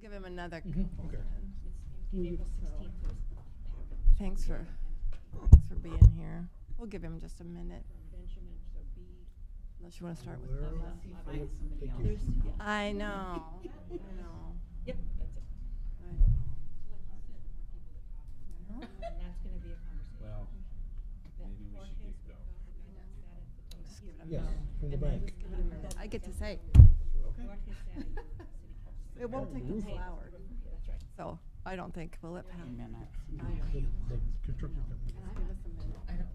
We'll give him another. Okay. April 16th. Thanks for being here. We'll give him just a minute. Benjamin, so B. Unless you want to start with. There. Thank you. I know. Yep, that's it. Right. And that's gonna be a conversation. Well, maybe we should get going. Just give it a Yes, minute. from the bank. Give it a minute. I get to say. It won't take the whole hour. That's right. So I don't think, will it, Pam? The construction company. Give us a minute.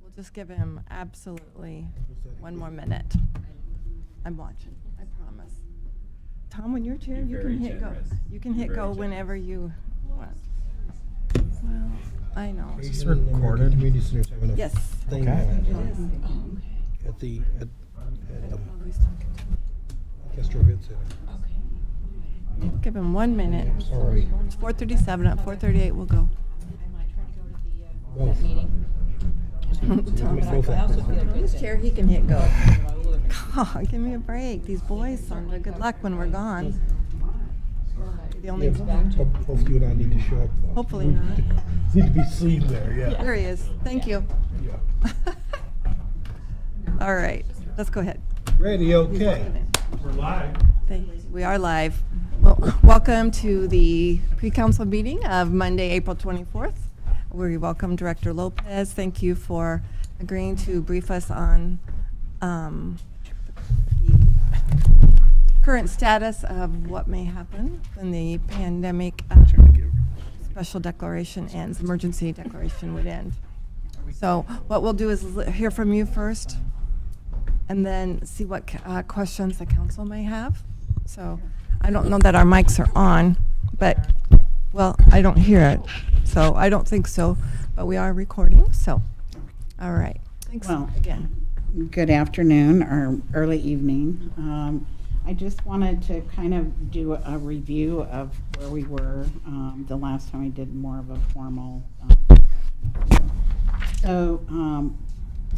We'll just give him absolutely one more minute. I'm watching, I promise. Tom, when you're chair, You're you very can hit go. generous. You can You're hit very go whenever generous. you want. Well, I know. Asian recorded? American Community Center's having a Yes. thing Okay. at the Oh, he's talking to Castro Event Center. me. Give him 1 minute. Sorry. It's 4:37. At 4:38, we'll go. I might try to go to the, Both. that meeting. Tom's I also feel good This that- chair, he can hit go. God, give me a break. These boys, Sandra, good luck when we're gone. The only, Yeah, hopefully you and I need to show up. Hopefully not. Need to be seen there, yeah. There he is. Thank you. Yeah. All right, let's go ahead. Ready, okay. We're live. We are live. Well, welcome to the pre-council meeting of Monday, April 24th. We welcome Director Lopez. Thank you for agreeing to brief us on the current status of what may happen when the pandemic special declaration ends, emergency declaration would end. So what we'll do is hear from you first, and then see what questions the council may have. So I don't know that our mics are on, but, well, I don't hear it, so I don't think so, but we are recording, so, all right. Thanks Well, again. Good afternoon or early evening. I just wanted to kind of do a review of where we were the last time we did more of a formal.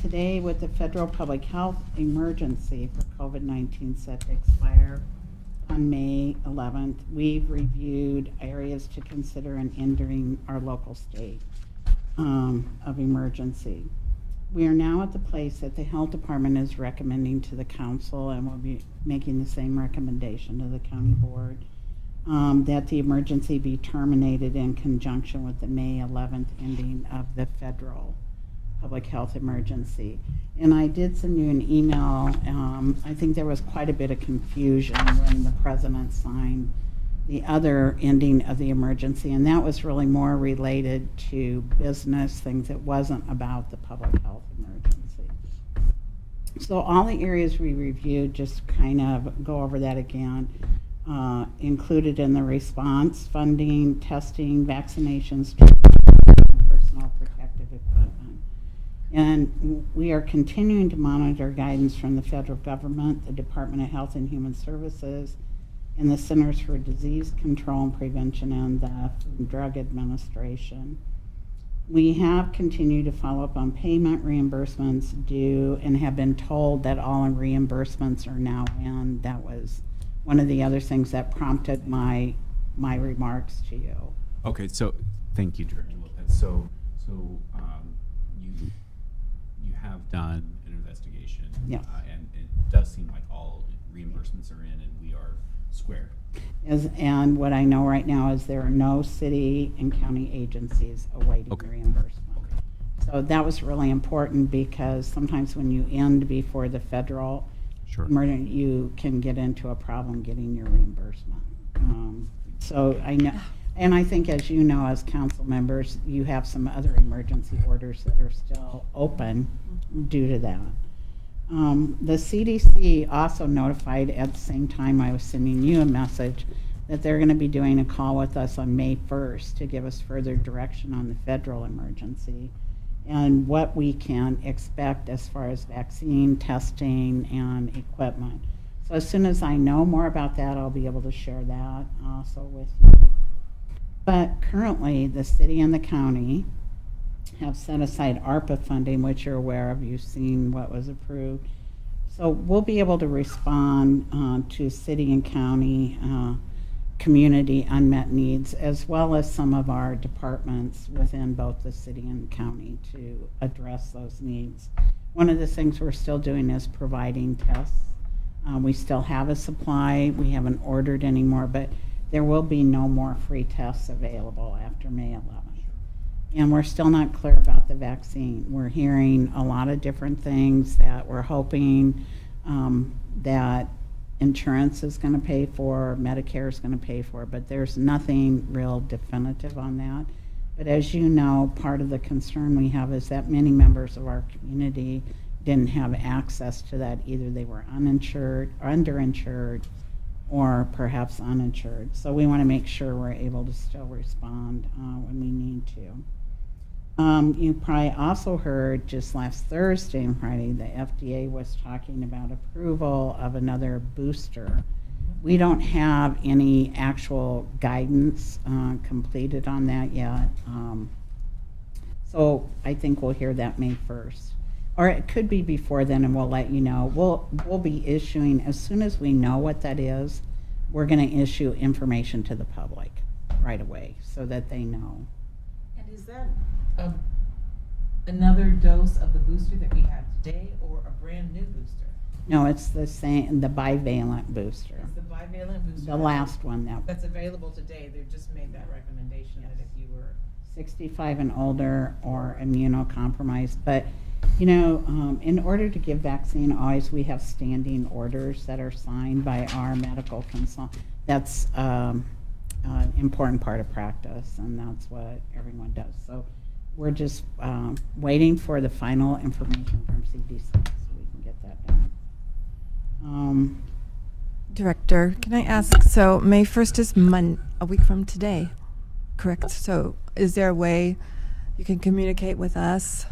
Today, with the federal public health emergency for COVID-19 set to expire on May 11th, we've reviewed areas to consider in entering our local state of emergency. We are now at the place that the health department is recommending to the council, and will be making the same recommendation to the county board, that the emergency be terminated in conjunction with the May 11th ending of the federal public health emergency. And I did send you an email. I think there was quite a bit of confusion when the president signed the other ending of the emergency, and that was really more related to business things. It wasn't about the public health emergency. So all the areas we reviewed, just kind of go over that again, included in the response, funding, testing, vaccinations, personal protective equipment. And we are continuing to monitor guidance from the federal government, the Department of Health and Human Services, and the Centers for Disease Control and Prevention, and the Food and Drug Administration. We have continued to follow up on payment reimbursements due, and have been told that all reimbursements are now in. That was one of the other things that prompted my remarks to you. Okay, so thank you, Director Lopez. So you have done an investigation. Yes. And it does seem like all reimbursements are in, and we are squared. And what I know right now is there are no city and county agencies awaiting Okay. reimbursement. Okay. So that was really important, because sometimes when you end before the federal Sure. you can get into a problem getting your reimbursement. So I know, and I think, as you know, as council members, you have some other emergency orders that are still open due to that. The CDC also notified at the same time I was sending you a message that they're going to be doing a call with us on May 1st to give us further direction on the federal emergency and what we can expect as far as vaccine testing and equipment. So as soon as I know more about that, I'll be able to share that also with you. But currently, the city and the county have set aside ARPA funding, which you're aware of. You've seen what was approved. So we'll be able to respond to city and county community unmet needs, as well as some of our departments within both the city and county to address those needs. One of the things we're still doing is providing tests. We still have a supply. We haven't ordered any more, but there will be no more free tests available after May 11th. And we're still not clear about the vaccine. We're hearing a lot of different things that we're hoping that insurance is going to pay for, Medicare is going to pay for, but there's nothing real definitive on that. But as you know, part of the concern we have is that many members of our community didn't have access to that. Either they were uninsured, or underinsured, or perhaps uninsured. So we want to make sure we're able to still respond when we need to. You probably also heard just last Thursday and Friday, the FDA was talking about approval of another booster. We don't have any actual guidance completed on that yet. So I think we'll hear that May 1st. Or it could be before then, and we'll let you know. We'll be issuing, as soon as we know what that is, we're going to issue information to the public right away so that they know. And is that another dose of the booster that we have today, or a brand new booster? No, it's the same, the bivalent booster. It's the bivalent booster. The last one That's available today. They've just made that recommendation that if you were. 65 and older or immunocompromised. But, you know, in order to give vaccine, always we have standing orders that are signed by our medical consultant. That's an important part of practice, and that's what everyone does. So we're just waiting for the final information from CDC so we can get that done. Director, can I ask, so May 1st is a week from today, correct? So is there a way you can communicate with us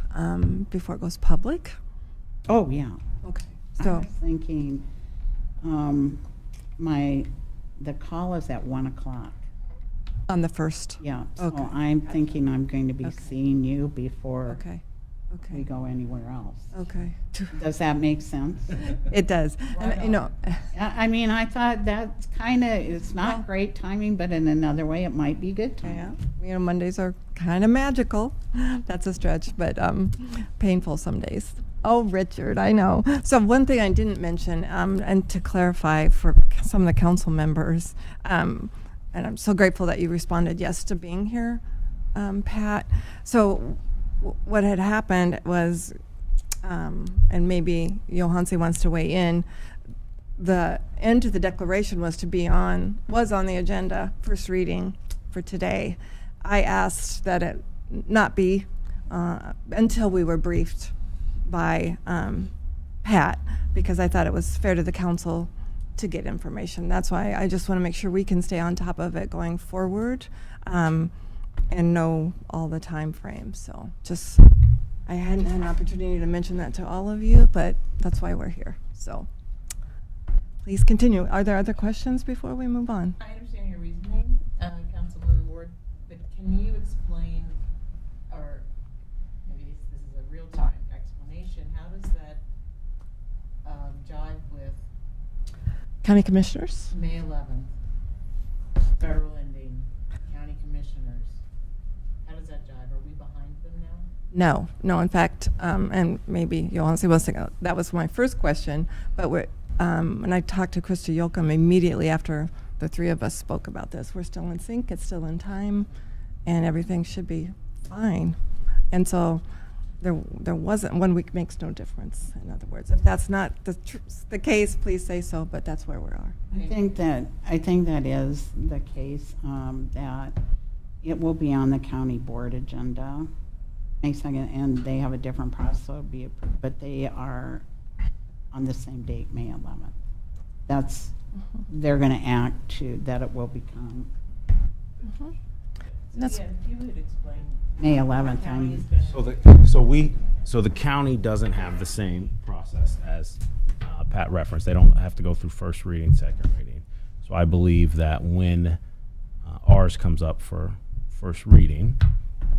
before it goes public? Oh, yeah. Okay. I So, was thinking, the call is at 1 o'clock. on the 1st? Yeah, so Okay. I'm thinking I'm going to be Okay. seeing you before Okay, we okay, go anywhere else. okay. Does that make sense? It does. And, you know, I mean, I thought that's kind of, it's Well- not great timing, but in another way, it might be good yeah, timing. you know, Mondays are kind of magical. That's a stretch, but painful some days. Oh, Richard, I know. So one thing I didn't mention, and to clarify for some of the council members, and I'm so grateful that you responded yes to being here, Pat. So what had happened was, and maybe Johansi wants to weigh in, the end to the declaration was on the agenda, first reading for today. I asked that it not be until we were briefed by Pat, because I thought it was fair to the council to get information. That's why I just want to make sure we can stay on top of it going forward, and know all the time frames. So just, I hadn't had an opportunity to mention that to all of you, but that's why we're here. So please continue. Are there other questions before we move on? I understand your reasoning, Councilwoman Ward, but can you explain, or maybe this is a real-time explanation, how does that jive with County Commissioners? May 11th, federal ending, county commissioners? How does that jive? Are we behind them now? No. In fact, and maybe Johansi was thinking, that was my first question, but when I talked to Krista Yocum immediately after the three of us spoke about this, we're still in sync, it's still in time, and everything should be fine. And so there wasn't, 1 week makes no difference, in other words. If that's not the case, please say so, but that's where we are. I think that is the case, that it will be on the county board agenda May 2nd, and they have a different process, so it'll be approved, but they are on the same date, May 11th. That's, they're going to act to, that it will become That's- Yeah, if you would explain. May 11th. County is gonna- So the county doesn't have the same process as Pat referenced. They don't have to go through first reading, second reading. So I believe that when ours comes up for first reading,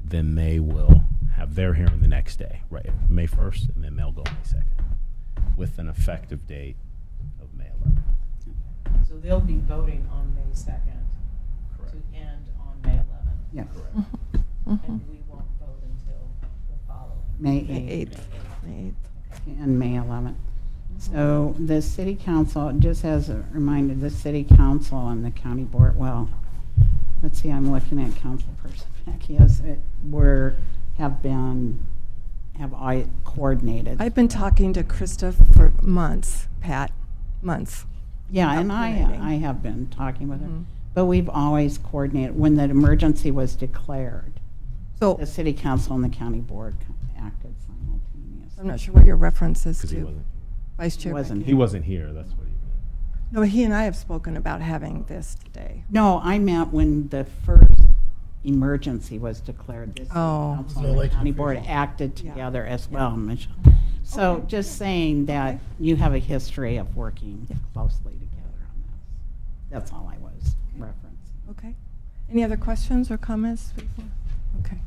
then they will have their hearing the next day, right? May 1st, and then they'll go May 2nd with an effective date of May 11th. So they'll be voting on May 2nd. to end on May 11th. Yes, And we won't vote until the following. May May 8th 8th. May 8th. and May 11th. So the city council, just as a reminder, the city council and the county board, well, let's see, I'm looking at councilperson Becky, yes, have I coordinated. I've been talking to Krista for months, Pat, months. Yeah, and coordinating. I have been talking with her, Mhm. but we've always coordinated. When the emergency was declared, So the city council and the county board acted simultaneously. I'm not sure what your reference is Because he to, wasn't. Vice Chair. wasn't Becky. He wasn't here. That's what he meant. No, he and I have spoken about having this today. No, I meant when the first emergency was declared, the city Oh. council No and the elected county board official. acted Yeah. together as well, Michelle. So Okay. just saying that Okay. you have a history of working Yeah. closely together on this. That's all I was referencing. Okay. Any other questions or comments before? Okay.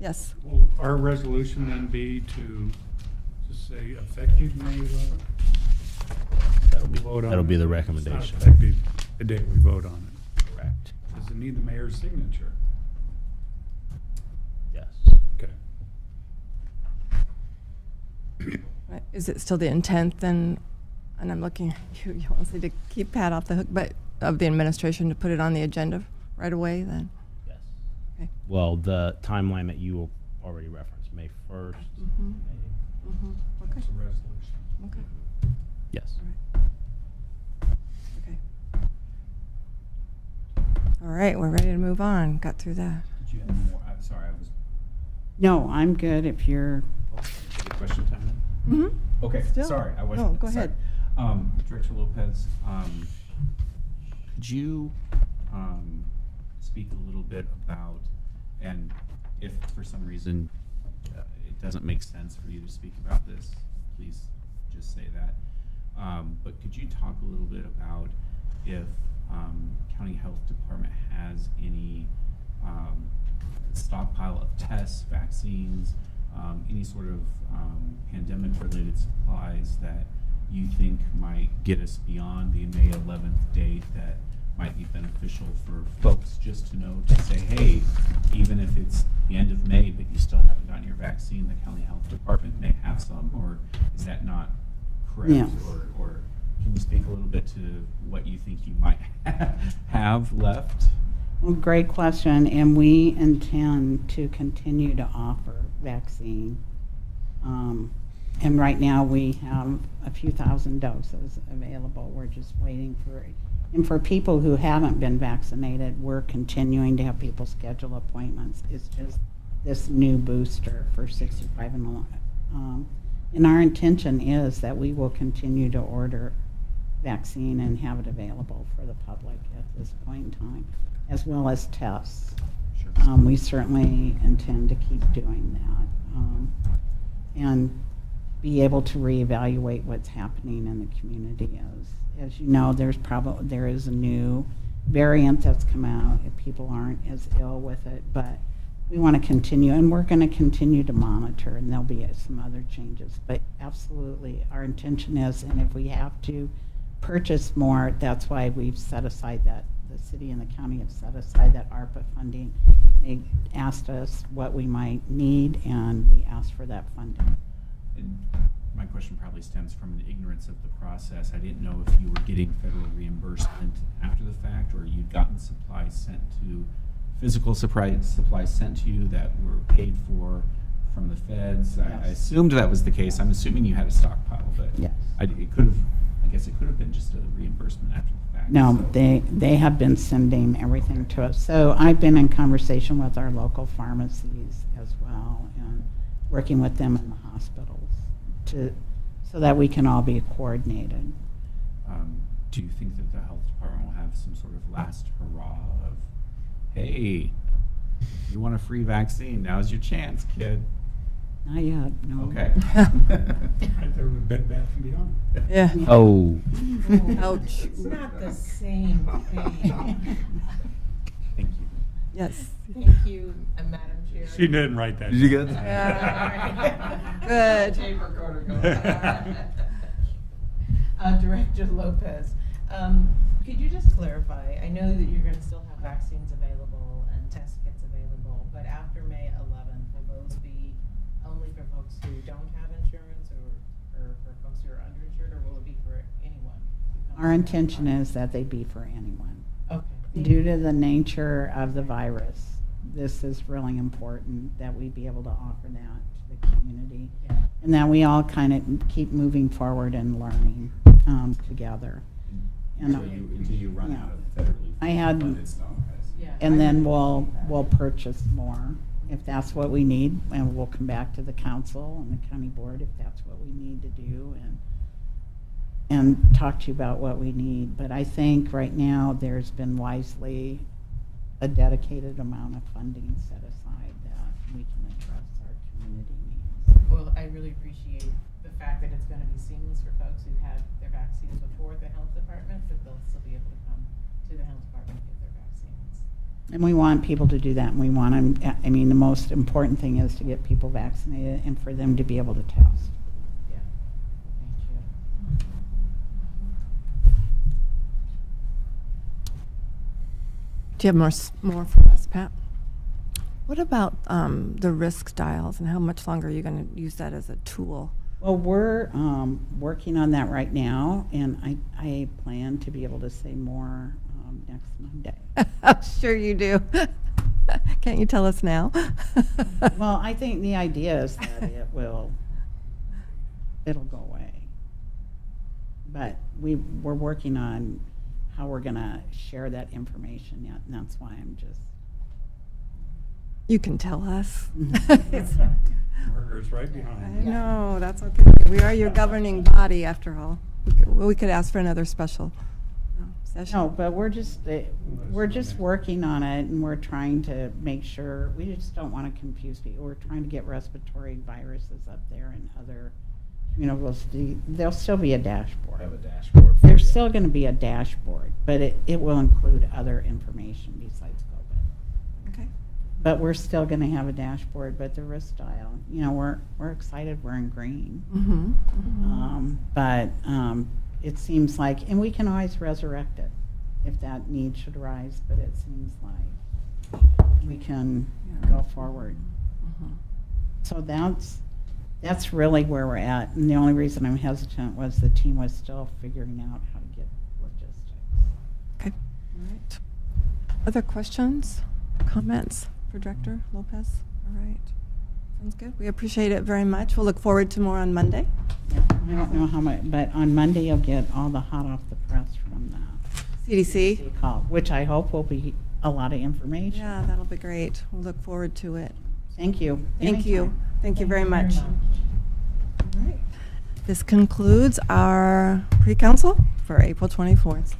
Yes. Will our resolution then be to say effective May 11th? That'll be the It's recommendation. not effective the day we vote on it. Correct. Does it need the mayor's signature? Yes. Okay. Right. Is it still the intent then, and I'm looking, you want to keep Pat off the hook, but of the administration to put it on the agenda right away then? Yes. Okay. Well, the timeline that you already referenced, May 1st. Mhm. May- Mhm. Okay. It's a resolution. Okay. Yes. Okay. All right, we're ready to move on. Got through that. Did you have more? I'm sorry, I was. No, I'm good if you're, Take a question time then? Mm-hmm. Okay, Still? sorry, I wasn't. No, go sorry. ahead. Director Lopez, could you speak a little bit about, and if for some reason it doesn't make sense for you to speak about this, please just say that. But could you talk a little bit about if county health department has any stockpile of tests, vaccines, any sort of pandemic-related supplies that you think might get us beyond the May 11th date that might be beneficial for folks just to know, to say, hey, even if it's the end of May, but you still haven't gotten your vaccine, the county health department may have some, or is that not correct? Yeah. Or can you speak a little bit to what you think you might have left? well, great question, and we intend to continue to offer vaccine. And right now, we have a few thousand doses available. We're just waiting for, and for people who haven't been vaccinated, we're continuing to have people schedule appointments. It's just this new booster for 65 and below. And our intention is that we will continue to order vaccine and have it available for the public at this point in time, as well as tests. Sure. We certainly intend to keep doing that, and be able to reevaluate what's happening in the community. As you know, there is a new variant that's come out, and people aren't as ill with it, but we want to continue, and we're going to continue to monitor, and there'll be some other changes. But absolutely, our intention is, and if we have to purchase more, that's why we've set aside that, the city and the county have set aside that ARPA funding. They asked us what we might need, and we asked for that funding. And my question probably stems from an ignorance of the process. I didn't know if you were getting federal reimbursement after the fact, or you'd gotten supplies sent to, physical supplies sent to you that were paid for from the feds. I Yes. assumed that was the case. I'm assuming you had a stockpile, but Yes. I guess it could have been just a reimbursement after the fact. No, so- they have been sending everything to us. So I've been in conversation with our local pharmacies as well, and working with them in the hospitals so that we can all be coordinated. Do you think that the health department will have some sort of last hurrah of, hey, you want a free vaccine? Now's your chance, kid. Not yet, no. Okay. Right there with Bed Bath & Beyond. Yeah. Oh. Ouch. It's not the same thing. Thank you. Yes. Thank you, Madam Chair. She didn't write that. Did you get down. Good. Tape recorder going. Director Lopez, could Could you just clarify, I know that you're gonna still have vaccines available and test kits available, but after May 11th, will those be only for folks who don't have insurance or for folks who are underinsured, or will it be for anyone? who comes Our to intention apply? is that they be for anyone. Okay. thank Due you. to the nature of the virus, this is really important that we be able to offer that to the community. Yeah. And that we all kind of keep moving forward and learning together. And, Until you run yeah. out of federally I had- funded stuff. Yeah, I and then really appreciate that. we'll purchase more if that's what we need, and we'll come back to the council and the county board if that's what we need to do, and talk to you about what we need. But I think right now there's been wisely a dedicated amount of funding set aside that we can address our community needs. Well, I really appreciate the fact that it's gonna be seamless for folks who've had their vaccines before the health department, that they'll still be able to come to the health department and get their vaccines. And we want people to do that, and we want them, I mean, the most important thing is to get people vaccinated and for them to be able to test. Yeah. Thank you. Do you have more for us, Pat? What about the risk dials and how much longer are you going to use that as a tool? Well, we're working on that right now, and I plan to be able to say more next Monday. I'm sure you do. Can't you tell us now? Well, I think the idea is that it'll go away. But we're working on how we're going to share that information yet, and that's why I'm just. You can tell us. Murder's right I behind. know, that's okay. We are your governing body, after all. We could ask for another special session. No, but we're just working on it, and we're trying to make sure, we just don't want to confuse people. We're trying to get respiratory viruses up there and other, there'll still be a dashboard. Have a dashboard. There's still going to be a dashboard, but it will include other information besides COVID. Okay. But we're still going to have a dashboard, but the risk dial, we're excited we're in green. Mm-hmm. But it seems like, and we can always resurrect it if that need should arise, but it seems like we can go forward. Mm-hmm. So that's really where we're at. And the only reason I'm hesitant was the team was still figuring out how to get logistics. Okay. All right. Other questions, comments for Director Lopez? All right. Sounds good. We appreciate it very much. We'll look forward to more on Monday. I don't know how much, but on Monday you'll get all the hot off the press from the CDC. call, which I hope will be a lot of information. Yeah, that'll be great. We'll look forward to it. Thank you. Thank you. Anytime. Thank you very much. All right. This concludes our pre-council for April 24th.